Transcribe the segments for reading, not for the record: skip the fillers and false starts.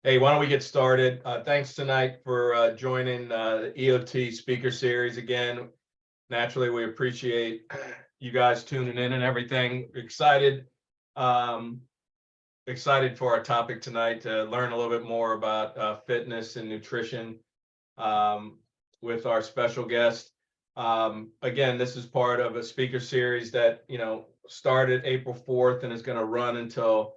Hey, why don't we get started? Thanks tonight for joining the EOT speaker series again. Naturally, we appreciate you guys tuning in and everything. Um, excited for our topic tonight to learn a little bit more about fitness and nutrition um, with our special guest. Again, this is part of a speaker series that started April 4th and is going to run until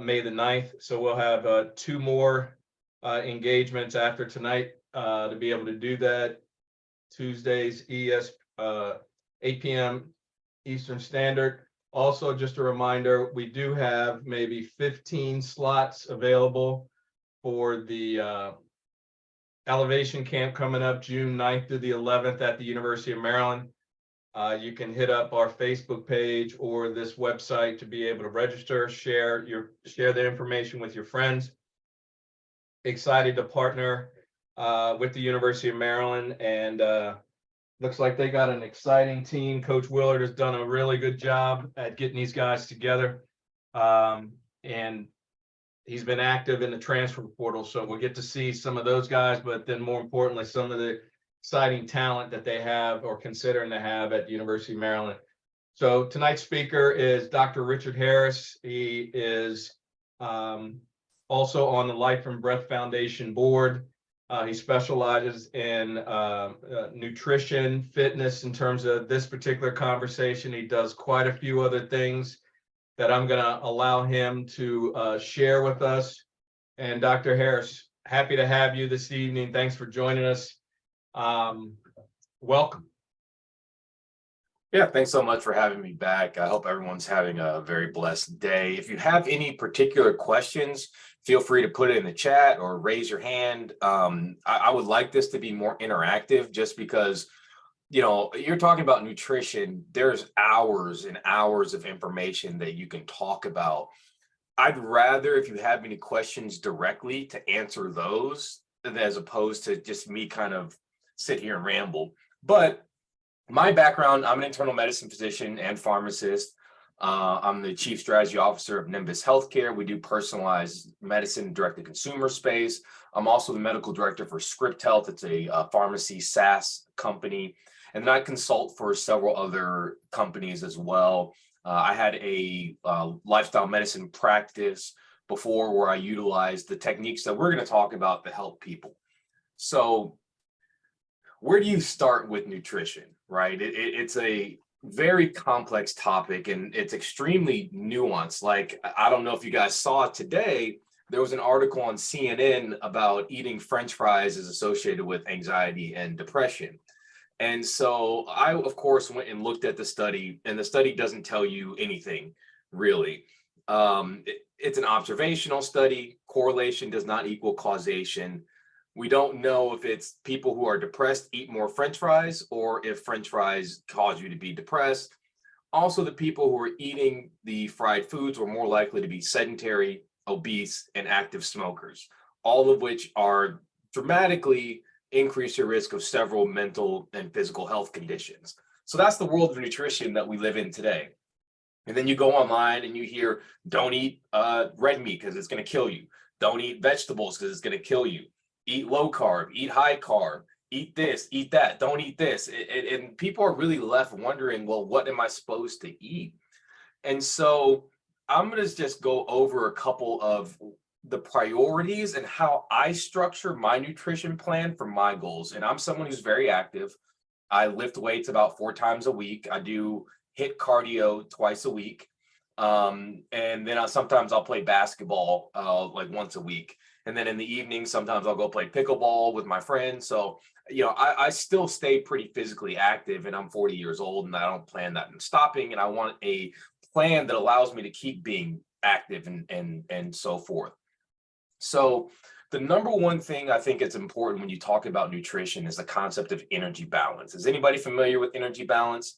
May the 9th. So we'll have two more engagements after tonight to be able to do that. Tuesdays, 8 p.m. Eastern Standard. Also, just a reminder, we do have maybe 15 slots available for the Elevation Camp coming up June 9th through the 11th at the University of Maryland. You can hit up our Facebook page or this website to be able to register, share the information with your friends. Excited to partner with the University of Maryland, and looks like they got an exciting team. Coach Willard has done a really good job at getting these guys together, and he's been active in the transfer portal, so we'll get to see some of those guys, but then more importantly, some of the exciting talent that they have or considering to have at the University of Maryland. So tonight's speaker is Dr. Richard Harris. He is also on the Life and Breath Foundation board. He specializes in nutrition, fitness in terms of this particular conversation. He does quite a few other things that I'm going to allow him to share with us. And Dr. Harris, happy to have you this evening. Thanks for joining us. Welcome. Yeah, thanks so much for having me back. I hope everyone's having a very blessed day. If you have any particular questions, feel free to put it in the chat or raise your hand. I would like this to be more interactive just because, you're talking about nutrition. There's hours and hours of information that you can talk about. I'd rather, if you have any questions directly, to answer those as opposed to just me kind of sit here and ramble. But my background, I'm an internal medicine physician and pharmacist. I'm the chief strategy officer of Nimbus Healthcare. We do personalized medicine direct to consumer space. I'm also the medical director for Script Health. It's a pharmacy SaaS company. And then I consult for several other companies as well. I had a lifestyle medicine practice before where I utilized the techniques that we're going to talk about to help people. So where do you start with nutrition, right? It's a very complex topic and it's extremely nuanced. Like, I don't know if you guys saw it today, there was an article on CNN about eating French fries is associated with anxiety and depression. And so I, of course, went and looked at the study, and the study doesn't tell you anything, really. It's an observational study. Correlation does not equal causation. We don't know if it's people who are depressed eat more French fries or if French fries cause you to be depressed. Also, the people who are eating the fried foods were more likely to be sedentary, obese, and active smokers, all of which are dramatically increase your risk of several mental and physical health conditions. So that's the world of nutrition that we live in today. And then you go online and you hear, don't eat red meat because it's going to kill you. Don't eat vegetables because it's going to kill you. Eat low carb, eat high carb, eat this, eat that, don't eat this. And people are really left wondering, well, what am I supposed to eat? And so I'm going to just go over a couple of the priorities and how I structure my nutrition plan for my goals. And I'm someone who's very active. I lift weights about 4 times a week. I do HIIT cardio twice a week. And then sometimes I'll play basketball like once a week. And then in the evening, sometimes I'll go play pickleball with my friends. So, I still stay pretty physically active, and I'm 40 years old and I don't plan that in stopping. And I want a plan that allows me to keep being active and so forth. So the number one thing I think it's important when you talk about nutrition is the concept of energy balance. Is anybody familiar with energy balance?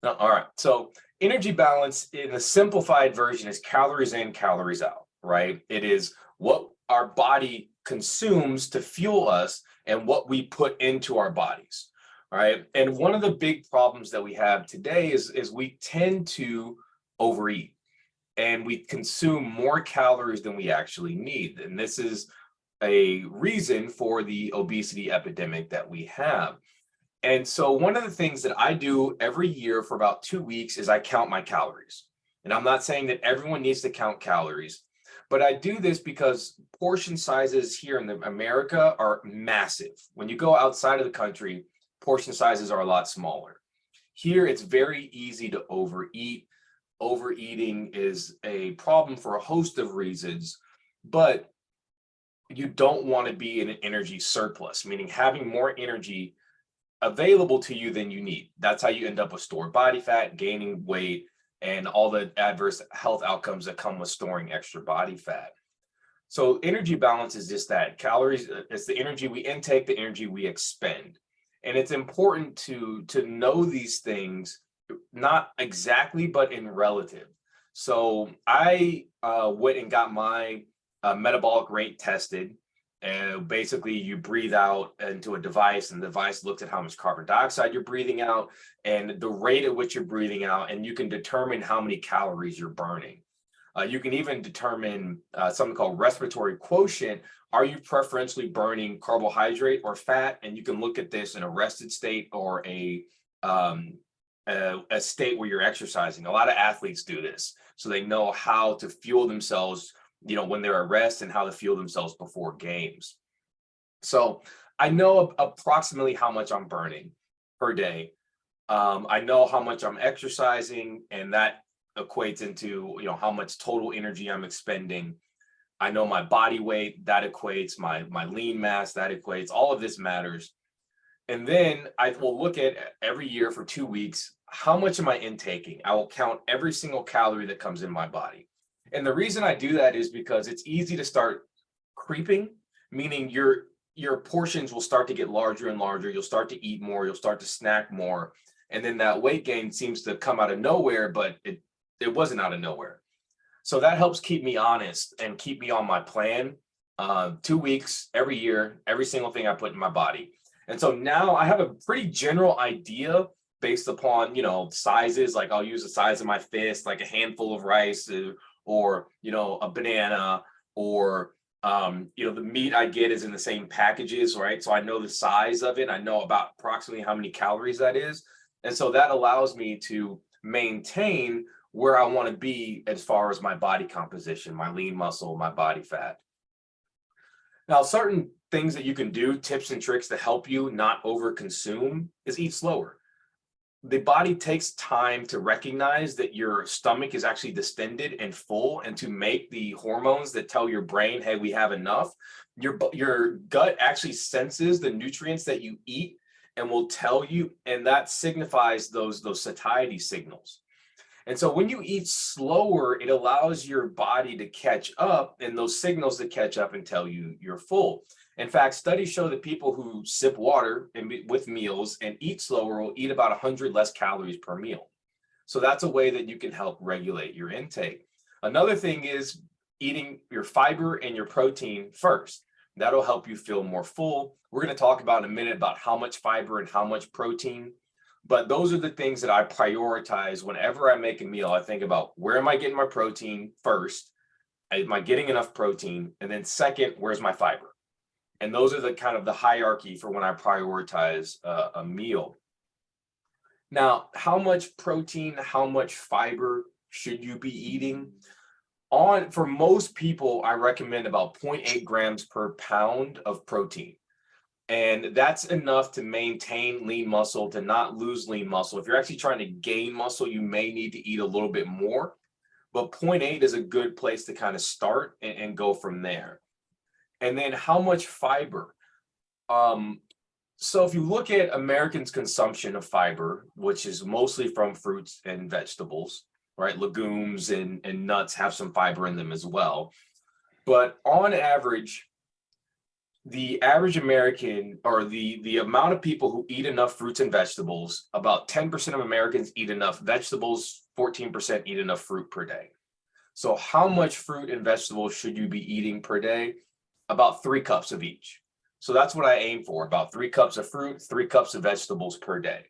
No? All right. So energy balance in a simplified version is calories in, calories out, right? It is what our body consumes to fuel us and what we put into our bodies, right? And one of the big problems that we have today is we tend to overeat. and we consume more calories than we actually need. And this is a reason for the obesity epidemic that we have. And so one of the things that I do every year for about 2 weeks is I count my calories. And I'm not saying that everyone needs to count calories, but I do this because portion sizes here in America are massive. When you go outside of the country, portion sizes are a lot smaller. Here, it's very easy to overeat. Overeating is a problem for a host of reasons, but you don't want to be in an energy surplus, meaning having more energy available to you than you need. That's how you end up with stored body fat, gaining weight, and all the adverse health outcomes that come with storing extra body fat. So energy balance is just that. Calories, it's the energy we intake, the energy we expend. And it's important to know these things, not exactly, but in relative. So I went and got my metabolic rate tested. And basically, you breathe out into a device, and the device looks at how much carbon dioxide you're breathing out and the rate at which you're breathing out, and you can determine how many calories you're burning. You can even determine something called respiratory quotient. Are you preferentially burning carbohydrate or fat? And you can look at this in a rested state or a state where you're exercising. A lot of athletes do this, so they know how to fuel themselves, when they're at rest, and how to fuel themselves before games. So I know approximately how much I'm burning per day. I know how much I'm exercising, and that equates into, how much total energy I'm expending. I know my body weight, that equates my lean mass, that equates, all of this matters. And then I will look at every year for 2 weeks, how much am I intaking? I will count every single calorie that comes in my body. And the reason I do that is because it's easy to start creeping, meaning your portions will start to get larger and larger. You'll start to eat more, you'll start to snack more. And then that weight gain seems to come out of nowhere, but it wasn't out of nowhere. So that helps keep me honest and keep me on my plan. 2 weeks every year, every single thing I put in my body. And so now I have a pretty general idea based upon, sizes. Like I'll use the size of my fist, like a handful of rice, or a banana, or the meat I get is in the same packages, right? So I know the size of it. I know about approximately how many calories that is. And so that allows me to maintain where I want to be as far as my body composition, my lean muscle, my body fat. Now, certain things that you can do, tips and tricks to help you not overconsume, is eat slower. The body takes time to recognize that your stomach is actually distended and full, and to make the hormones that tell your brain, hey, we have enough. Your gut actually senses the nutrients that you eat and will tell you, and that signifies those satiety signals. And so when you eat slower, it allows your body to catch up, and those signals to catch up and tell you you're full. In fact, studies show that people who sip water with meals and eat slower will eat about 100 less calories per meal. So that's a way that you can help regulate your intake. Another thing is eating your fiber and your protein first. That'll help you feel more full. We're going to talk about in a minute about how much fiber and how much protein. But those are the things that I prioritize whenever I make a meal. I think about, where am I getting my protein first? Am I getting enough protein? And then second, where's my fiber? And those are the kind of the hierarchy for when I prioritize a meal. Now, how much protein, how much fiber should you be eating? For most people, I recommend about 0.8 grams per pound of protein. And that's enough to maintain lean muscle, to not lose lean muscle. If you're actually trying to gain muscle, you may need to eat a little bit more, but 0.8 is a good place to kind of start and go from there. And then how much fiber? So if you look at Americans' consumption of fiber, which is mostly from fruits and vegetables, right? Legumes and nuts have some fiber in them as well. But on average, the average American, or the amount of people who eat enough fruits and vegetables, about 10% of Americans eat enough vegetables, 14% eat enough fruit per day. So how much fruit and vegetables should you be eating per day? About 3 cups of each. So that's what I aim for, about 3 cups of fruit, 3 cups of vegetables per day.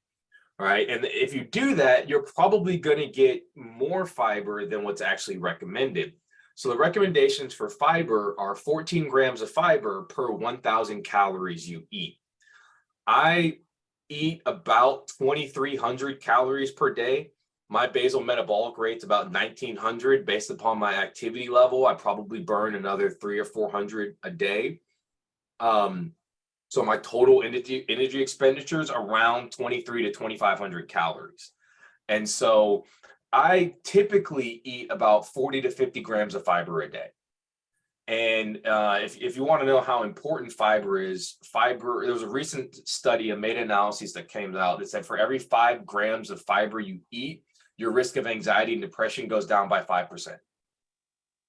All right. And if you do that, you're probably going to get more fiber than what's actually recommended. So the recommendations for fiber are 14 grams of fiber per 1,000 calories you eat. I eat about 2,300 calories per day. My basal metabolic rate's about 1,900 based upon my activity level. I probably burn another 300 or 400 a day. So my total energy expenditures around 23 to 2,500 calories. And so I typically eat about 40 to 50 grams of fiber a day. And if you want to know how important fiber is, there was a recent study, a meta-analysis that came out that said for every 5 grams of fiber you eat, your risk of anxiety and depression goes down by 5%.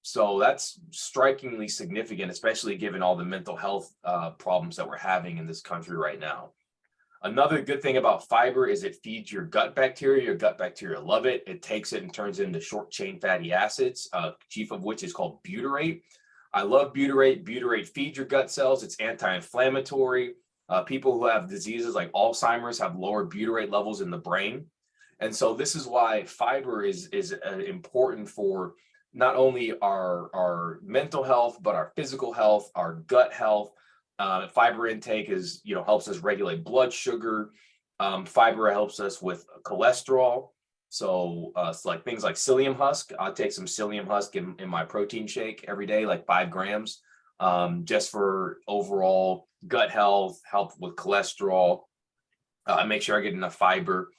So that's strikingly significant, especially given all the mental health problems that we're having in this country right now. Another good thing about fiber is it feeds your gut bacteria. Your gut bacteria love it. It takes it and turns it into short chain fatty acids, chief of which is called butyrate. I love butyrate. Butyrate feeds your gut cells. It's anti-inflammatory. People who have diseases like Alzheimer's have lower butyrate levels in the brain. And so this is why fiber is important for not only our mental health, but our physical health, our gut health. Fiber intake helps us regulate blood sugar. Fiber helps us with cholesterol. So it's like things like psyllium husk. I take some psyllium husk in my protein shake every day, like 5 grams, just for overall gut health, help with cholesterol. I make sure I get enough fiber.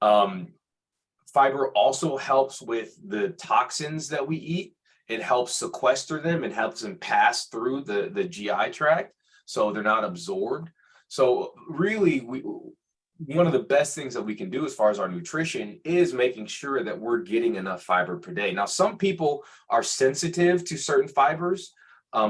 Fiber also helps with the toxins that we eat. It helps sequester them. It helps them pass through the GI tract so they're not absorbed. So really, one of the best things that we can do as far as our nutrition is making sure that we're getting enough fiber per day. Now, some people are sensitive to certain fibers.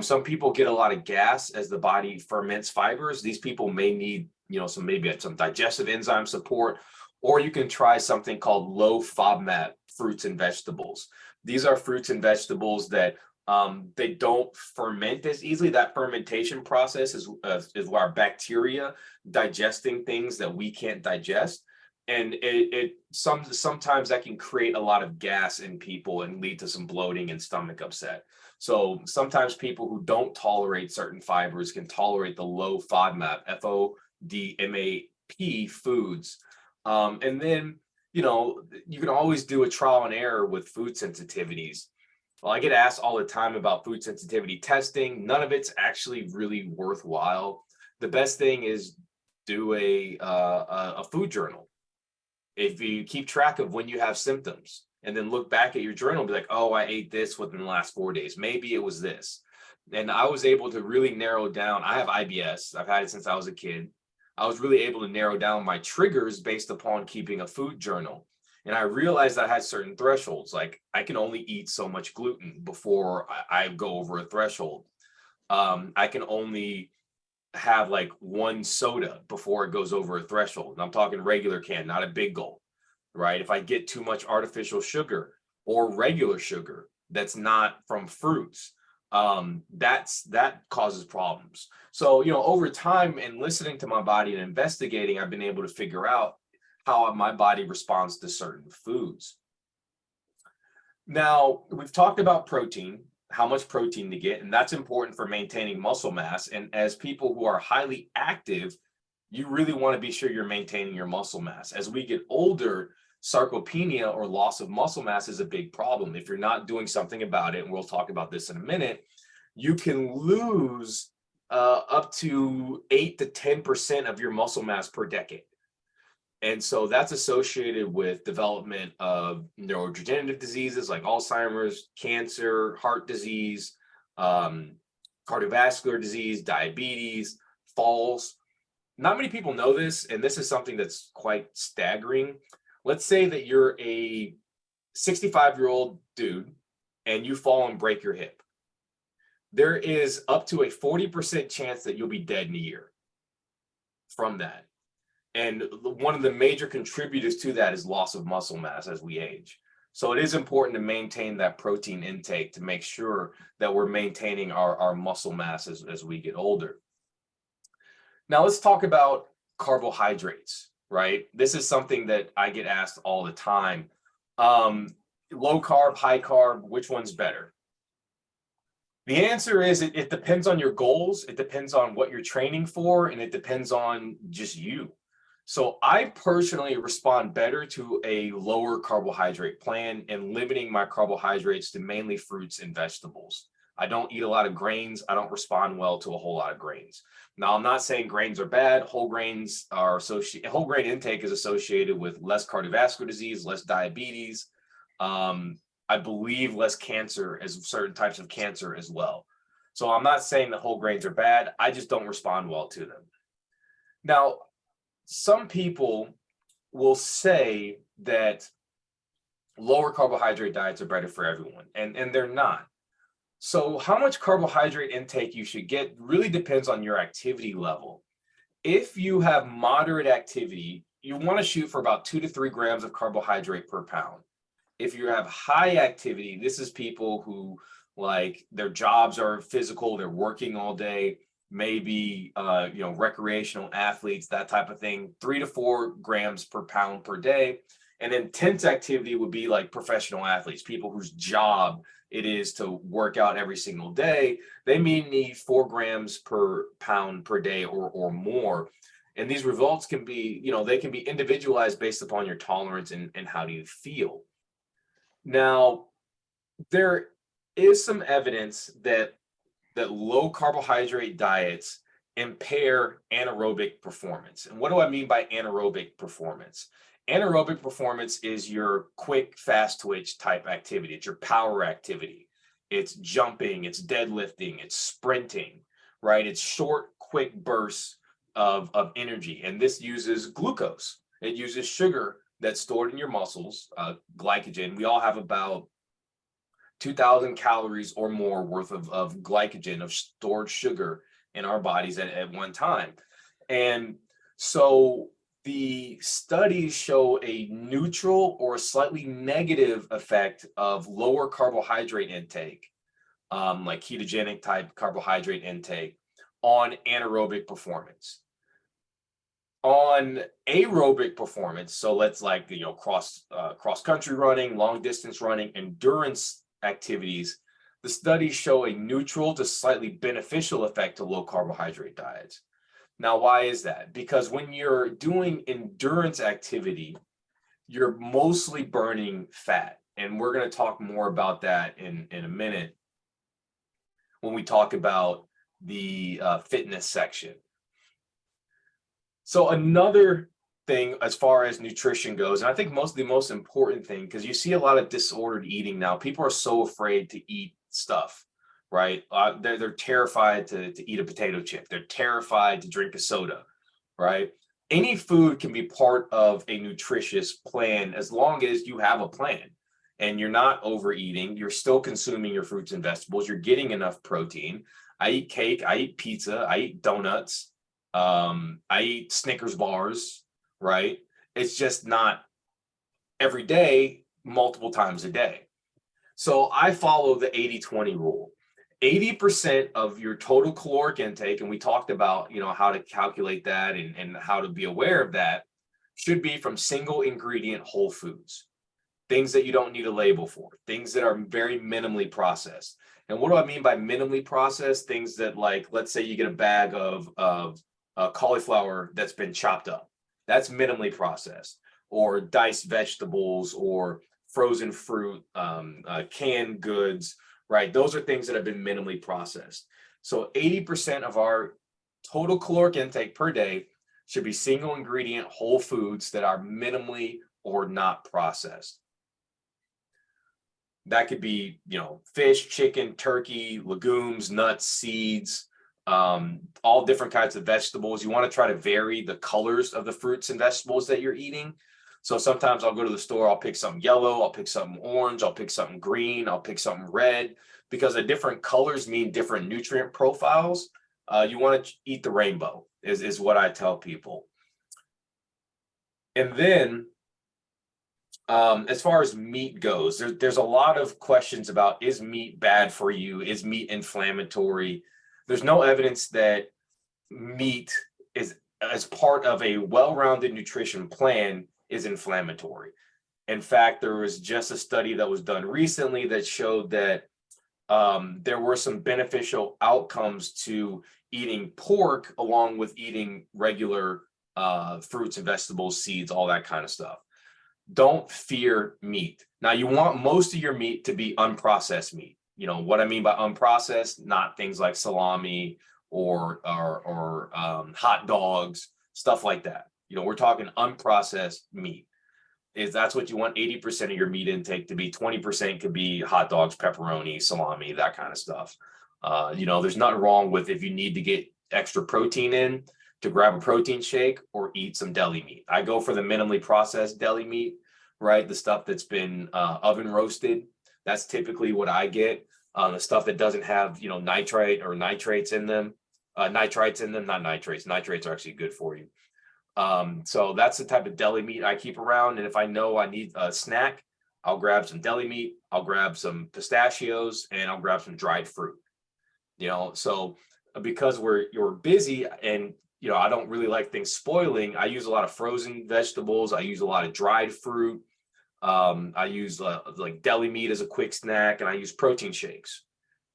Some people get a lot of gas as the body ferments fibers. These people may need, maybe some digestive enzyme support, or you can try something called low FODMAP fruits and vegetables. These are fruits and vegetables that they don't ferment as easily. That fermentation process is where our bacteria digesting things that we can't digest. And sometimes that can create a lot of gas in people and lead to some bloating and stomach upset. So sometimes people who don't tolerate certain fibers can tolerate the low FODMAP, FODMAP foods. And then, you can always do a trial and error with food sensitivities. Well, I get asked all the time about food sensitivity testing. None of it's actually really worthwhile. The best thing is do a food journal. If you keep track of when you have symptoms and then look back at your journal and be like, oh, I ate this within the last 4 days. Maybe it was this. And I was able to really narrow down. I have IBS. I've had it since I was a kid. I was really able to narrow down my triggers based upon keeping a food journal. And I realized I had certain thresholds, like I can only eat so much gluten before I go over a threshold. I can only have like 1 soda before it goes over a threshold. And I'm talking regular can, not a big gulp, right? If I get too much artificial sugar or regular sugar that's not from fruits, that causes problems. So, over time and listening to my body and investigating, I've been able to figure out how my body responds to certain foods. Now, we've talked about protein, how much protein to get, and that's important for maintaining muscle mass. And as people who are highly active, you really want to be sure you're maintaining your muscle mass. As we get older, sarcopenia or loss of muscle mass is a big problem. If you're not doing something about it, and we'll talk about this in a minute, you can lose up to 8 to 10% of your muscle mass per decade. And so that's associated with development of neurodegenerative diseases like Alzheimer's, cancer, heart disease, cardiovascular disease, diabetes, falls. Not many people know this, and this is something that's quite staggering. Let's say that you're a 65-year-old dude and you fall and break your hip. There is up to a 40% chance that you'll be dead in a year from that. And one of the major contributors to that is loss of muscle mass as we age. So it is important to maintain that protein intake to make sure that we're maintaining our muscle mass as we get older. Now let's talk about carbohydrates. right? This is something that I get asked all the time. Low carb, high carb, which one's better? The answer is it depends on your goals, it depends on what you're training for, and it depends on just you. So I personally respond better to a lower carbohydrate plan and limiting my carbohydrates to mainly fruits and vegetables. I don't eat a lot of grains. I don't respond well to a whole lot of grains. Now, I'm not saying grains are bad. Whole grains are associated, whole grain intake is associated with less cardiovascular disease, less diabetes. I believe less cancer, as certain types of cancer as well. So I'm not saying that whole grains are bad. I just don't respond well to them. Now, some people will say that lower carbohydrate diets are better for everyone, and they're not. So how much carbohydrate intake you should get really depends on your activity level. If you have moderate activity, you want to shoot for about 2 to 3 grams of carbohydrate per pound. If you have high activity, this is people who like their jobs are physical, they're working all day, maybe recreational athletes, that type of thing, 3 to 4 grams per pound per day. And intense activity would be like professional athletes, people whose job it is to work out every single day. They may need 4 grams per pound per day or more. And these results can be, they can be individualized based upon your tolerance and how do you feel. Now, there is some evidence that low carbohydrate diets impair anaerobic performance. And what do I mean by anaerobic performance? Anaerobic performance is your quick, fast twitch type activity. It's your power activity. It's jumping, it's deadlifting, it's sprinting, right? It's short, quick bursts of energy. And this uses glucose. It uses sugar that's stored in your muscles, glycogen. We all have about 2,000 calories or more worth of glycogen, of stored sugar in our bodies at one time. And so the studies show a neutral or slightly negative effect of lower carbohydrate intake, like ketogenic type carbohydrate intake, on anaerobic performance. On aerobic performance, so let's cross country running, long distance running, endurance activities, the studies show a neutral to slightly beneficial effect to low carbohydrate diets. Now, why is that? Because when you're doing endurance activity, you're mostly burning fat. And we're going to talk more about that in a minute when we talk about the fitness section. So another thing as far as nutrition goes, and I think the most important thing, because you see a lot of disordered eating now, people are so afraid to eat stuff, right? They're terrified to eat a potato chip. They're terrified to drink a soda, right? Any food can be part of a nutritious plan as long as you have a plan and you're not overeating. You're still consuming your fruits and vegetables. You're getting enough protein. I eat cake. I eat pizza. I eat donuts. I eat Snickers bars, right? It's just not every day, multiple times a day. So I follow the 80-20 rule. 80% of your total caloric intake, and we talked about, how to calculate that and how to be aware of that, should be from single ingredient whole foods, things that you don't need a label for, things that are very minimally processed. And what do I mean by minimally processed? Things that, like, let's say you get a bag of cauliflower that's been chopped up. That's minimally processed, or diced vegetables, or frozen fruit, canned goods, right? Those are things that have been minimally processed. So 80% of our total caloric intake per day should be single ingredient whole foods that are minimally or not processed. That could be, fish, chicken, turkey, legumes, nuts, seeds, all different kinds of vegetables. You want to try to vary the colors of the fruits and vegetables that you're eating. So sometimes I'll go to the store, I'll pick something yellow, I'll pick something orange, I'll pick something green, I'll pick something red, because the different colors mean different nutrient profiles. You want to eat the rainbow is what I tell people. And then as far as meat goes, there's a lot of questions about, is meat bad for you? Is meat inflammatory? There's no evidence that meat is as part of a well-rounded nutrition plan is inflammatory. In fact, there was just a study that was done recently that showed that there were some beneficial outcomes to eating pork along with eating regular fruits and vegetables, seeds, all that kind of stuff. Don't fear meat. Now, you want most of your meat to be unprocessed meat. You know what I mean by unprocessed, not things like salami or hot dogs, stuff like that. You know, we're talking unprocessed meat. That's what you want 80% of your meat intake to be. 20% could be hot dogs, pepperoni, salami, that kind of stuff. You know, there's nothing wrong with, if you need to get extra protein in, to grab a protein shake or eat some deli meat. I go for the minimally processed deli meat, right? The stuff that's been oven roasted. That's typically what I get. The stuff that doesn't have, you know, nitrite or nitrates in them. Nitrites in them, not nitrates. Nitrates are actually good for you. So that's the type of deli meat I keep around. And if I know I need a snack, I'll grab some deli meat, I'll grab some pistachios, and I'll grab some dried fruit. You know, so because you're busy and, you know, I don't really like things spoiling, I use a lot of frozen vegetables. I use a lot of dried fruit. I use like deli meat as a quick snack, and I use protein shakes,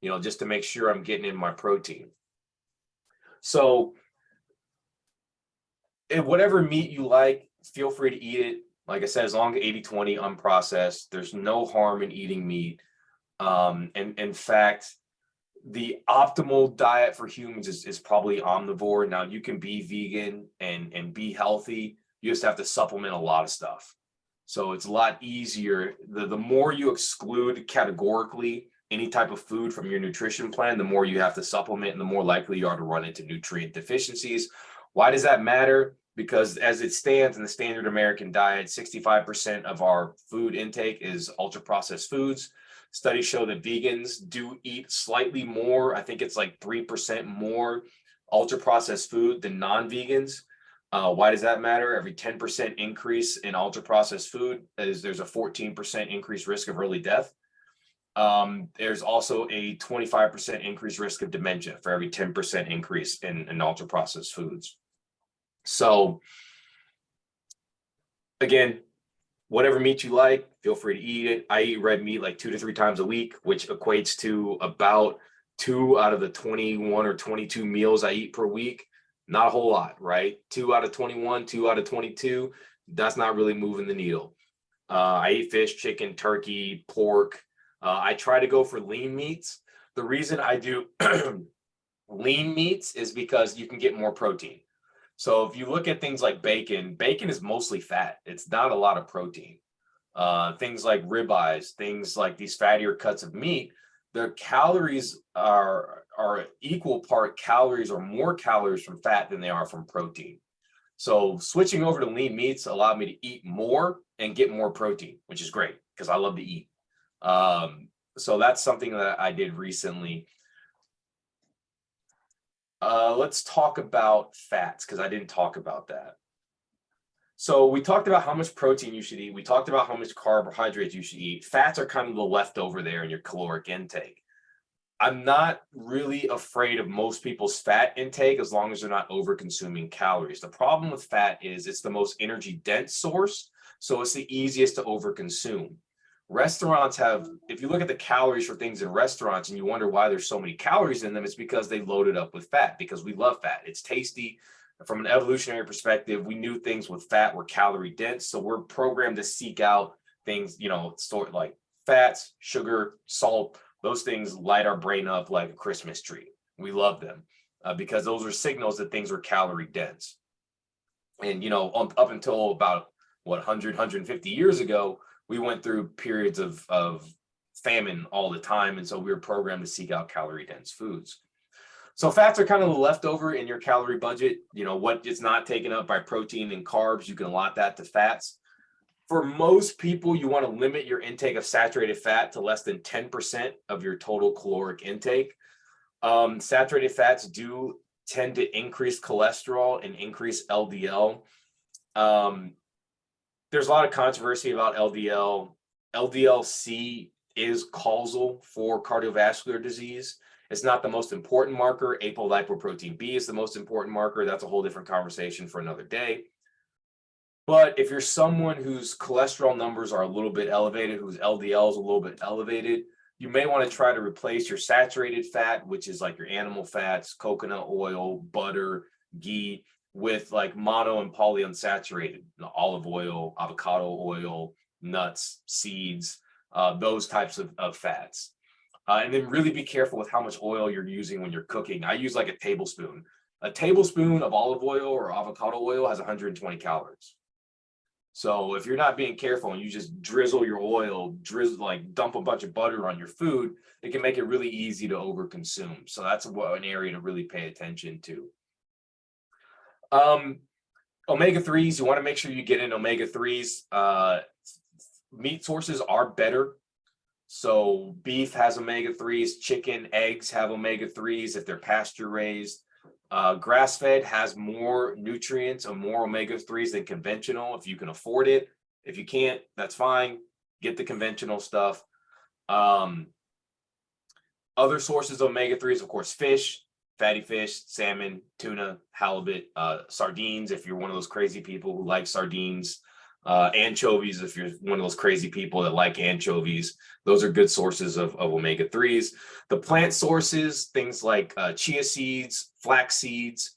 you know, just to make sure I'm getting in my protein. So whatever meat you like, feel free to eat it. Like I said, as long as 80-20 unprocessed, there's no harm in eating meat. And in fact, the optimal diet for humans is probably omnivore. Now, you can be vegan and be healthy. You just have to supplement a lot of stuff. So it's a lot easier. The more you exclude categorically any type of food from your nutrition plan, the more you have to supplement and the more likely you are to run into nutrient deficiencies. Why does that matter? Because as it stands in the standard American diet, 65% of our food intake is ultra processed foods. Studies show that vegans do eat slightly more. I think it's like 3% more ultra processed food than non-vegans. Why does that matter? Every 10% increase in ultra processed food there's a 14% increased risk of early death. There's also a 25% increased risk of dementia for every 10% increase in ultra processed foods. So again, whatever meat you like, feel free to eat it. I eat red meat like 2 to 3 times a week, which equates to about 2 out of the 21 or 22 meals I eat per week. Not a whole lot, right? 2 out of 21, 2 out of 22. That's not really moving the needle. I eat fish, chicken, turkey, pork. I try to go for lean meats. The reason I do lean meats is because you can get more protein. So if you look at things like bacon, bacon is mostly fat. It's not a lot of protein. Things like ribeyes, things like these fattier cuts of meat, their calories are equal part calories or more calories from fat than they are from protein. So switching over to lean meats allowed me to eat more and get more protein, which is great because I love to eat. So that's something that I did recently. Let's talk about fats because I didn't talk about that. So we talked about how much protein you should eat. We talked about how much carbohydrates you should eat. Fats are kind of the leftover there in your caloric intake. I'm not really afraid of most people's fat intake as long as they're not over consuming calories. The problem with fat is it's the most energy dense source, so it's the easiest to over consume. Restaurants have, if you look at the calories for things in restaurants and you wonder why there's so many calories in them, it's because they loaded up with fat, because we love fat. It's tasty. From an evolutionary perspective, we knew things with fat were calorie dense. So we're programmed to seek out things, you know, sort like fats, sugar, salt. Those things light our brain up like a Christmas tree. We love them because those are signals that things are calorie dense. And, you know, up until about 100, 150 years ago, we went through periods of famine all the time. And so we were programmed to seek out calorie dense foods. So fats are kind of the leftover in your calorie budget. You know, what is not taken up by protein and carbs, you can allot that to fats. For most people, you want to limit your intake of saturated fat to less than 10% of your total caloric intake. Saturated fats do tend to increase cholesterol and increase LDL. There's a lot of controversy about LDL. LDL-C is causal for cardiovascular disease. It's not the most important marker. Apolipoprotein B is the most important marker. That's a whole different conversation for another day. But if you're someone whose cholesterol numbers are a little bit elevated, whose LDL is a little bit elevated, you may want to try to replace your saturated fat, which is like your animal fats, coconut oil, butter, ghee, with like mono and polyunsaturated, olive oil, avocado oil, nuts, seeds, those types of fats. And then really be careful with how much oil you're using when you're cooking. I use like a tablespoon. A tablespoon of olive oil or avocado oil has 120 calories. So if you're not being careful and you just drizzle your oil, like dump a bunch of butter on your food, it can make it really easy to overconsume. So that's an area to really pay attention to. Omega-3s, you want to make sure you get in omega-3s. Meat sources are better. So beef has omega-3s, chicken, eggs have omega-3s if they're pasture raised. Grass-fed has more nutrients and more omega-3s than conventional if you can afford it. If you can't, that's fine. Get the conventional stuff. Other sources of omega-3s, of course, fish, fatty fish, salmon, tuna, halibut, sardines if you're one of those crazy people who like sardines, anchovies if you're one of those crazy people that like anchovies. Those are good sources of omega-3s. The plant sources, things like chia seeds, flax seeds,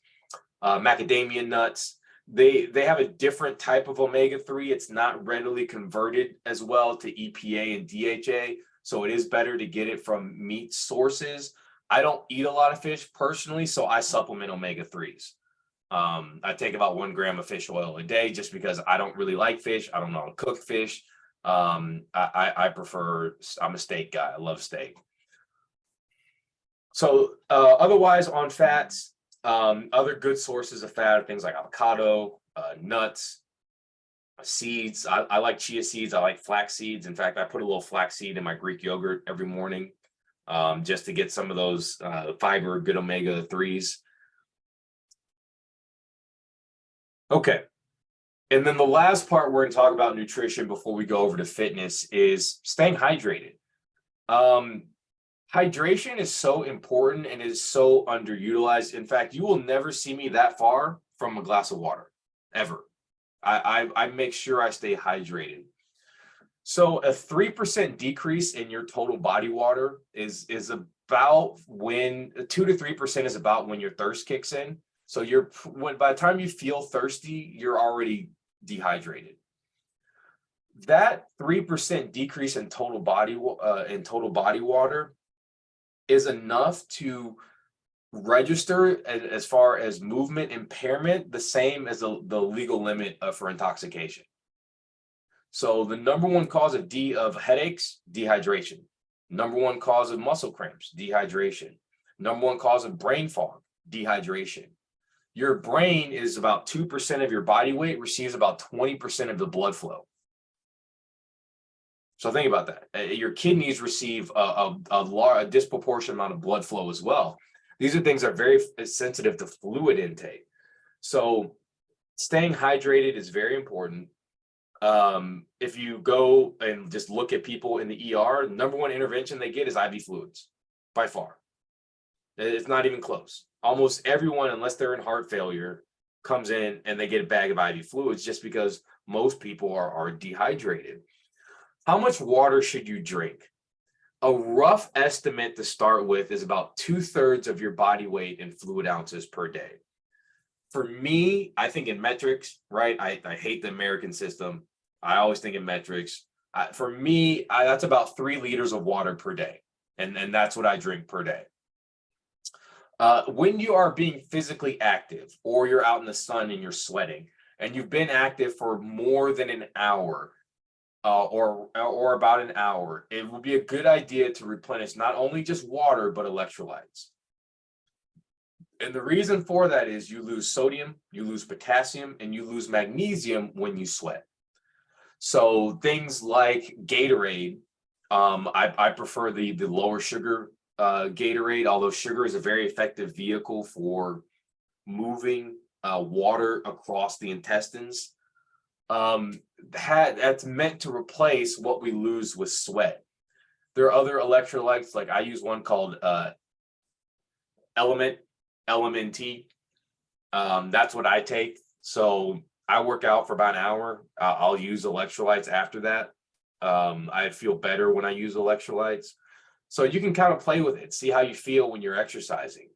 macadamia nuts, they have a different type of omega-3. It's not readily converted as well to EPA and DHA, so it is better to get it from meat sources. I don't eat a lot of fish personally, so I supplement omega-3s. I take about 1 gram of fish oil a day just because I don't really like fish. I don't know how to cook fish. I prefer, I'm a steak guy. I love steak. So otherwise on fats, other good sources of fat are things like avocado, nuts, seeds. I like chia seeds. I like flax seeds. In fact, I put a little flax seed in my Greek yogurt every morning just to get some of those fiber, good omega-3s. Okay. And then the last part we're going to talk about nutrition before we go over to fitness is staying hydrated. Hydration is so important and is so underutilized. In fact, you will never see me that far from a glass of water, ever. I make sure I stay hydrated. So a 3% decrease in your total body water is about when 2 to 3% is about when your thirst kicks in. So by the time you feel thirsty, you're already dehydrated. That 3% decrease in total body water is enough to register as far as movement impairment, the same as the legal limit for intoxication. So the number one cause of headaches, dehydration. Number one cause of muscle cramps, dehydration. Number one cause of brain fog, dehydration. Your brain is about 2% of your body weight, receives about 20% of the blood flow. So think about that. Your kidneys receive a disproportionate amount of blood flow as well. These are things that are very sensitive to fluid intake. So staying hydrated is very important. If you go and just look at people in the ER, number one intervention they get is IV fluids, by far. It's not even close. Almost everyone, unless they're in heart failure, comes in and they get a bag of IV fluids just because most people are dehydrated. How much water should you drink? A rough estimate to start with is about 2/3 of your body weight in fluid ounces per day. For me, I think in metrics, right? I hate the American system. I always think in metrics. For me, that's about 3 liters of water per day. And that's what I drink per day. When you are being physically active or you're out in the sun and you're sweating and you've been active for more than an hour or about an hour, it would be a good idea to replenish not only just water, but electrolytes. And the reason for that is you lose sodium, you lose potassium, and you lose magnesium when you sweat. So things like Gatorade, I prefer the lower sugar Gatorade, although sugar is a very effective vehicle for moving water across the intestines. That's meant to replace what we lose with sweat. There are other electrolytes, like I use one called LMNT. That's what I take. So I work out for about an hour. I'll use electrolytes after that. I feel better when I use electrolytes. So you can kind of play with it, see how you feel when you're exercising,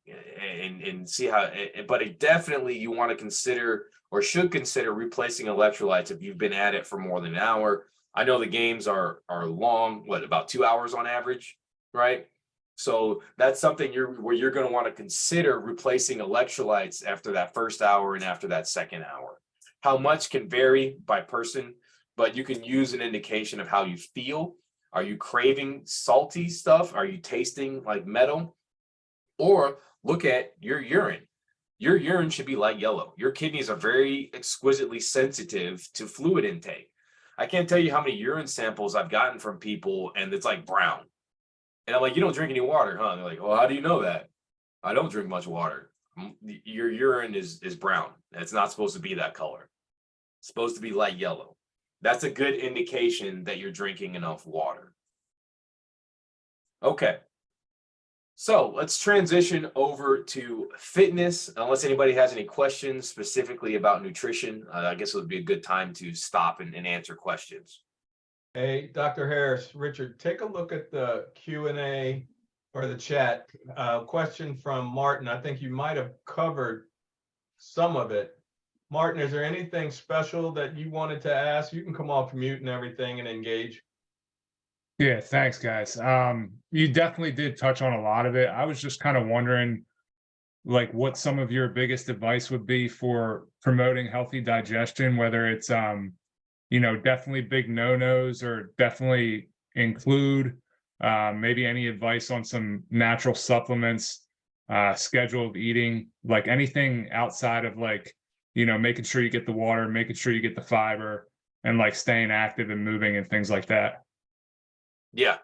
and see how, but it definitely, you want to consider or should consider replacing electrolytes if you've been at it for more than an hour. I know the games are long, what, about 2 hours on average, right? So that's something where you're going to want to consider replacing electrolytes after that first hour and after that second hour. How much can vary by person, but you can use an indication of how you feel. Are you craving salty stuff? Are you tasting like metal? Or look at your urine. Your urine should be light yellow. Your kidneys are very exquisitely sensitive to fluid intake. I can't tell you how many urine samples I've gotten from people and it's like brown. And I'm like, you don't drink any water, huh? And they're like, well, how do you know that? I don't drink much water. Your urine is brown. It's not supposed to be that color. It's supposed to be light yellow. That's a good indication that you're drinking enough water. Okay. So let's transition over to fitness. Unless anybody has any questions specifically about nutrition, I guess it would be a good time to stop and answer questions. Hey, Dr. Harris, Richard, take a look at the Q&A or the chat. Question from Martin. I think you might have covered some of it. Martin, is there anything special that you wanted to ask? You can come off mute and everything and engage. Yeah, thanks, guys. You definitely did touch on a lot of it. I was just kind of wondering, like, what some of your biggest advice would be for promoting healthy digestion, whether it's, definitely big no-nos or definitely include, maybe any advice on some natural supplements, schedule of eating, like anything outside of like, making sure you get the water, making sure you get the fiber, and like staying active and moving and things like that. Yeah,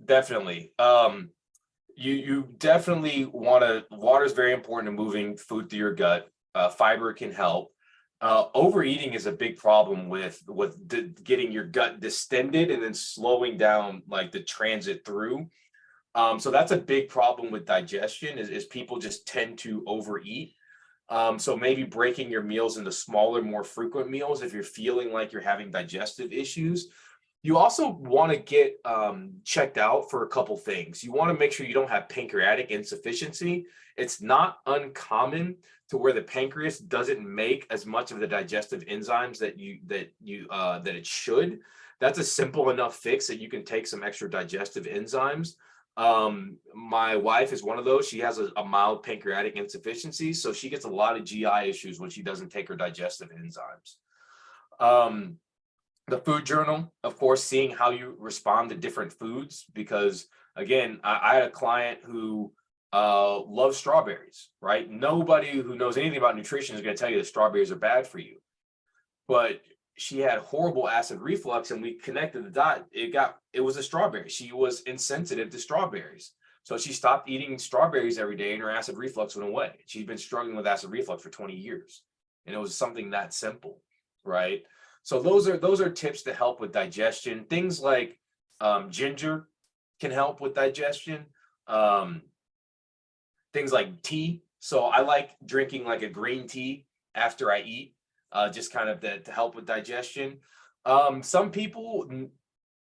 definitely. You definitely want to, water is very important to moving food through your gut. Fiber can help. Overeating is a big problem with getting your gut distended and then slowing down like the transit through. So that's a big problem with digestion is people just tend to overeat. So maybe breaking your meals into smaller, more frequent meals if you're feeling like you're having digestive issues. You also want to get checked out for a couple things. You want to make sure you don't have pancreatic insufficiency. It's not uncommon to where the pancreas doesn't make as much of the digestive enzymes that it should. That's a simple enough fix that you can take some extra digestive enzymes. My wife is one of those. She has a mild pancreatic insufficiency, so she gets a lot of GI issues when she doesn't take her digestive enzymes. The food journal, of course, seeing how you respond to different foods, because again, I had a client who loves strawberries, right? Nobody who knows anything about nutrition is going to tell you that strawberries are bad for you. But she had horrible acid reflux and we connected the dot. It was a strawberry. She was insensitive to strawberries. So she stopped eating strawberries every day and her acid reflux went away. She's been struggling with acid reflux for 20 years. And it was something that simple, right? So those are tips to help with digestion. Things like ginger can help with digestion. Things like tea. So I like drinking like a green tea after I eat, just kind of to help with digestion. Some people,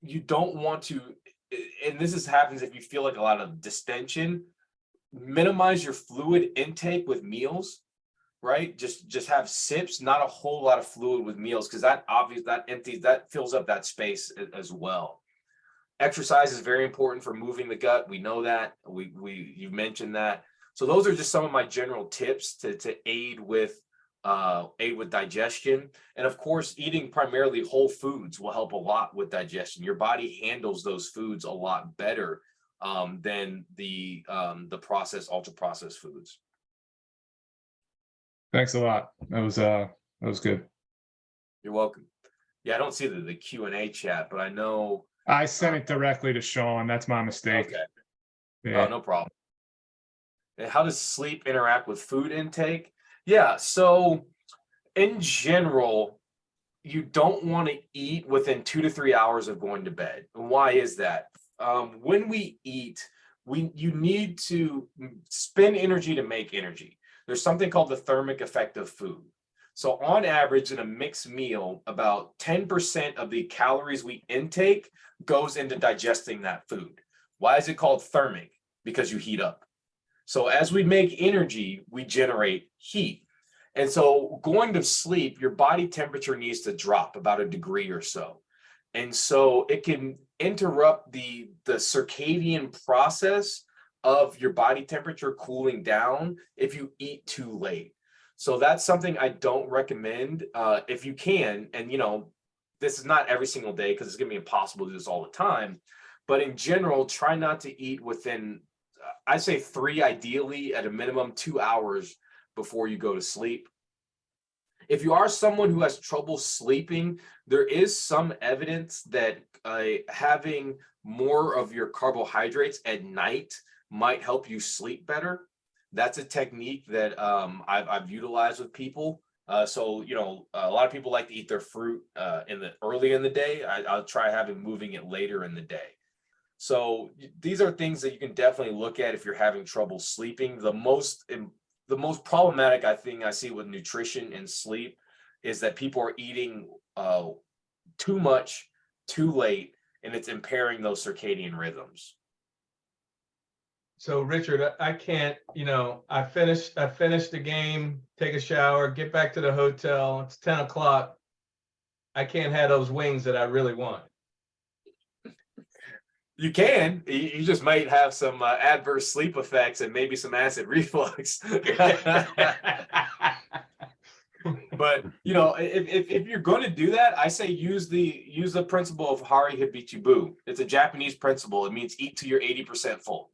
you don't want to, and happens if you feel like a lot of distension, minimize your fluid intake with meals. Right? Just have sips, not a whole lot of fluid with meals, because that fills up that space as well. Exercise is very important for moving the gut. We know that. You mentioned that. So those are just some of my general tips to aid with digestion. And of course, eating primarily whole foods will help a lot with digestion. Your body handles those foods a lot better than the ultra processed foods. Thanks a lot. That was good. You're welcome. Yeah, I don't see the Q&A chat, but I know I sent it directly to Sean. That's my mistake. Okay. Yeah. Oh, no problem. And how does sleep interact with food intake? Yeah, so in general, you don't want to eat within 2 to 3 hours of going to bed. And why is that? when we eat, you need to spend energy to make energy. There's something called the thermic effect of food. So on average, in a mixed meal, about 10% of the calories we intake goes into digesting that food. Why is it called thermic? Because you heat up. So as we make energy, we generate heat. And so going to sleep, your body temperature needs to drop about a degree or so. And so it can interrupt the circadian process of your body temperature cooling down if you eat too late. So that's something I don't recommend if you can. And, this is not every single day because it's going to be impossible to do this all the time. But in general, try not to eat within, I'd say 3, ideally at a minimum 2 hours before you go to sleep. If you are someone who has trouble sleeping, there is some evidence that having more of your carbohydrates at night might help you sleep better. That's a technique that I've utilized with people. So, a lot of people like to eat their fruit early in the day. I'll try moving it later in the day. So these are things that you can definitely look at if you're having trouble sleeping. The most problematic I see with nutrition and sleep is that people are eating too much, too late, and it's impairing those circadian rhythms. So Richard, I can't, I finished the game, take a shower, get back to the hotel. It's 10 o'clock. I can't have those wings that I really want. You can. You just might have some adverse sleep effects and maybe some acid reflux. But if you're going to do that, I say use the principle of Hari Hibichibu. It's a Japanese principle. It means eat till you're 80% full.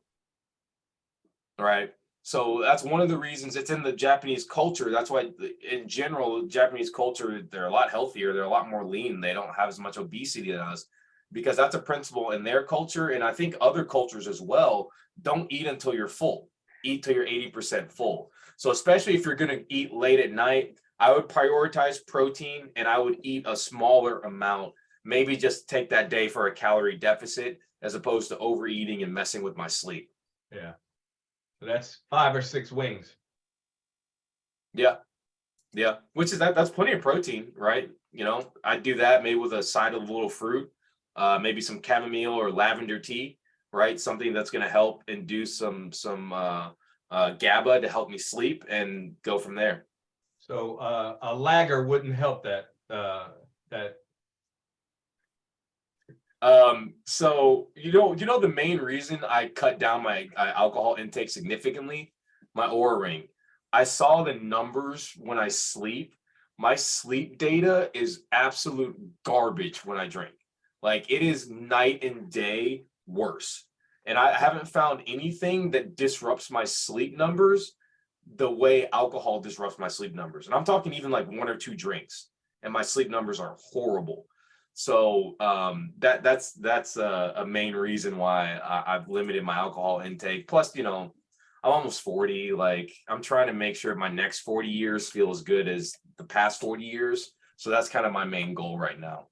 All right. So that's one of the reasons it's in the Japanese culture. That's why, in general, Japanese culture, they're a lot healthier. They're a lot more lean. They don't have as much obesity as us, because that's a principle in their culture. And I think other cultures as well. Don't eat until you're full. Eat till you're 80% full. So especially if you're going to eat late at night, I would prioritize protein and I would eat a smaller amount. Maybe just take that day for a calorie deficit as opposed to overeating and messing with my sleep. Yeah. So that's 5 or 6 wings. Yeah. Which is that's plenty of protein, right? I do that maybe with a side of a little fruit, maybe some chamomile or lavender tea, right? Something that's going to help induce some GABA to help me sleep, and go from there. So a lager wouldn't help that. So the main reason I cut down my alcohol intake significantly, my Oura Ring. I saw the numbers when I sleep. My sleep data is absolute garbage when I drink. Like, it is night and day worse. And I haven't found anything that disrupts my sleep numbers the way alcohol disrupts my sleep numbers. And I'm talking even like 1 or 2 drinks, and my sleep numbers are horrible. So that's a main reason why I've limited my alcohol intake. Plus, I'm almost 40. Like, I'm trying to make sure my next 40 years feel as good as the past 40 years. So that's kind of my main goal right now.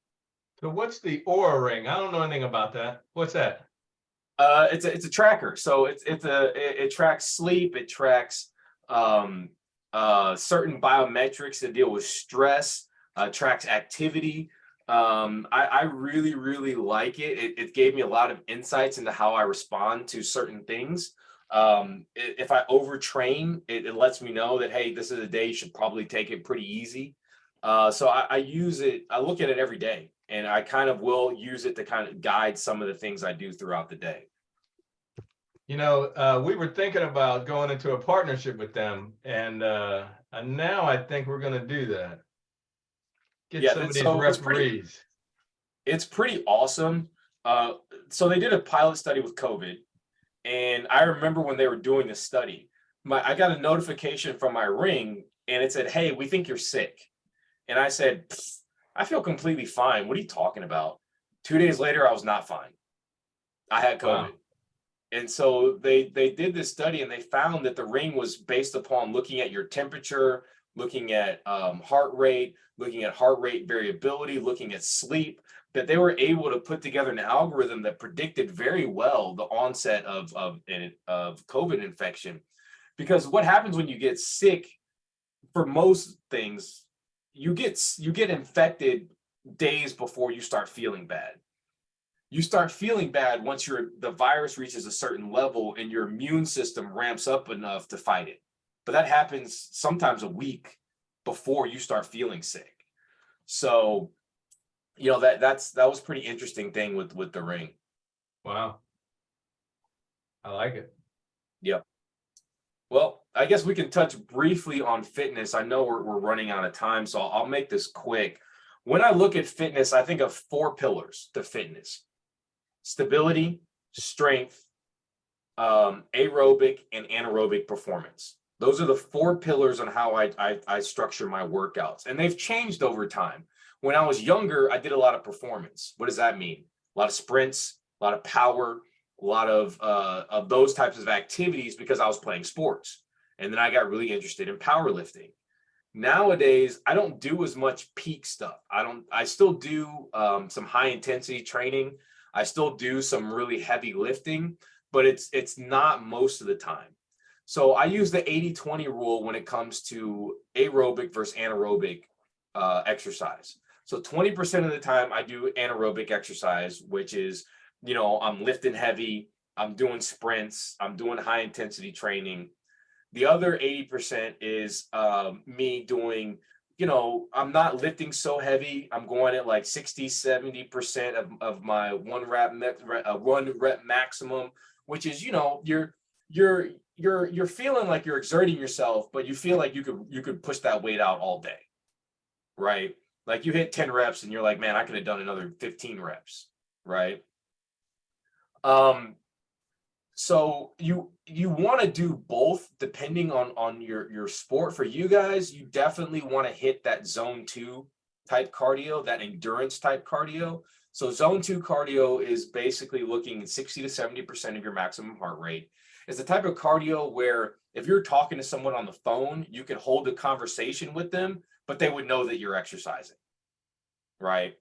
So what's the Oura Ring? I don't know anything about that. What's that? It's a tracker. So it tracks sleep. It tracks certain biometrics that deal with stress. Tracks activity. I really, really like it. It gave me a lot of insights into how I respond to certain things. If I overtrain, it lets me know that, hey, this is a day you should probably take it pretty easy. So I use it. I look at it every day, and I kind of will use it to kind of guide some of the things I do throughout the day. We were thinking about going into a partnership with them, and now I think we're going to do that. Get some of these referees. It's pretty awesome. So they did a pilot study with COVID, and I remember when they were doing the study, I got a notification from my Ring, and it said, "Hey, we think you're sick." And I said, "I feel completely fine. What are you talking about?" 2 days later, I was not fine. I had COVID. Wow. And so they did this study, and they found that the Ring was based upon looking at your temperature, looking at heart rate, looking at heart rate variability, looking at sleep. that they were able to put together an algorithm that predicted very well the onset of COVID infection. Because what happens when you get sick, for most things, you get infected days before you start feeling bad. You start feeling bad once the virus reaches a certain level and your immune system ramps up enough to fight it. But that happens sometimes a week before you start feeling sick. So, that was pretty interesting thing with the ring. Wow. I like it. Yep. Well, I guess we can touch briefly on fitness. I know we're running out of time, so I'll make this quick. When I look at fitness, I think of 4 pillars to fitness: stability, strength, aerobic, and anaerobic performance. Those are the 4 pillars on how I structure my workouts. And they've changed over time. When I was younger, I did a lot of performance. What does that mean? A lot of sprints, a lot of power, a lot of those types of activities, because I was playing sports. And then I got really interested in powerlifting. Nowadays, I don't do as much peak stuff. I still do some high intensity training. I still do some really heavy lifting, but it's not most of the time. So I use the 80-20 rule when it comes to aerobic versus anaerobic exercise. So 20% of the time I do anaerobic exercise, which is, I'm lifting heavy, I'm doing sprints, I'm doing high intensity training. The other 80% is me doing, I'm not lifting so heavy. I'm going at like 60-70% of my one rep maximum, which is, you're feeling like you're exerting yourself, but you feel like you could push that weight out all day, right? Like you hit 10 reps and you're like, man, I could have done another 15 reps, right? So you want to do both depending on your sport. For you guys, you definitely want to hit that zone 2 type cardio, that endurance type cardio. So zone 2 cardio is basically looking at 60-70% of your maximum heart rate. It's the type of cardio where if you're talking to someone on the phone, you can hold a conversation with them, but they would know that you're exercising, right?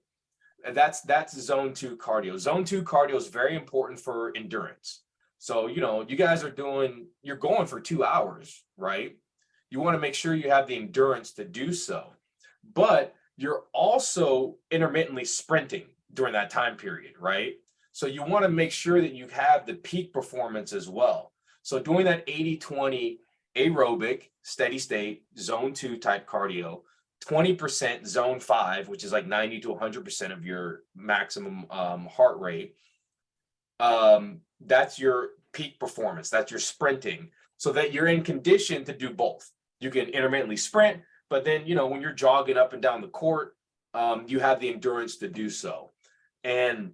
And that's zone 2 cardio. Zone 2 cardio is very important for endurance. So, you guys you're going for 2 hours, right? You want to make sure you have the endurance to do so, but you're also intermittently sprinting during that time period, right? So you want to make sure that you have the peak performance as well. So doing that 80-20 aerobic, steady state, zone 2 type cardio, 20% zone 5, which is like 90-100% of your maximum heart rate. That's your peak performance. That's your sprinting, so that you're in condition to do both. You can intermittently sprint, but then, when you're jogging up and down the court, you have the endurance to do so. And